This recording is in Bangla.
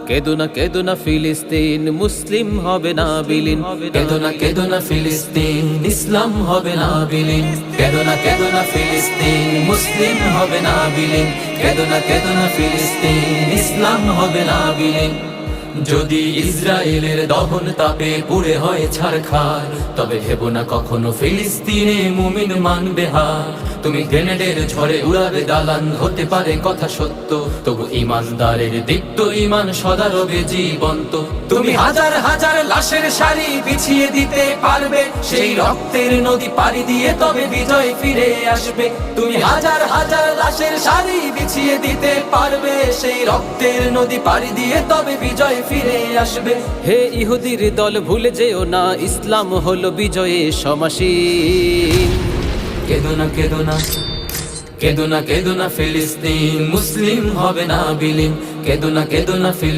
কেদো না ফিলিস্তিন, মুসলিম হবে না বিলীন। কেদো না ফিলিস্তিন, ইসলাম হবে না বিলীন। কেদো না ফিলিস্তিন, মুসলিম হবে না বিলীন। কেদো না ফিলিস্তিন, ইসলাম হবে না বিলীন। যদি ইসরায়েলের দহন তাপে পুড়ে হয় ছারখার, তবে ভেবো না কখনো ফিলিস্তিনে মুমিন মানবে হার। তুমি গ্রেনেডের ঝড়ে উড়াবে দালান, হতে পারে কথা সত্য, তবু ইমানদারের দীপ্ত ইমান সদা রবে জীবন্ত। তুমি হাজার হাজার লাশের সারি বিছিয়ে দিতে পারবে, সেই রক্তের নদী পাড়ি দিয়ে তবে বিজয় ফিরে আসবে। তুমি হাজার হাজার লাশের সারি বিছিয়ে দিতে পারবে, সেই রক্তের নদী পাড়ি দিয়ে তবে বিজয় ফিরে আসবে। হে ইহুদির দল ভুলে যেও না, ইসলাম হলো বিজয়ে সমাসীন। কেদো না ফিলিস্তিন, মুসলিম হবে না বিলীন। কেদো না ফিলিস্তিন।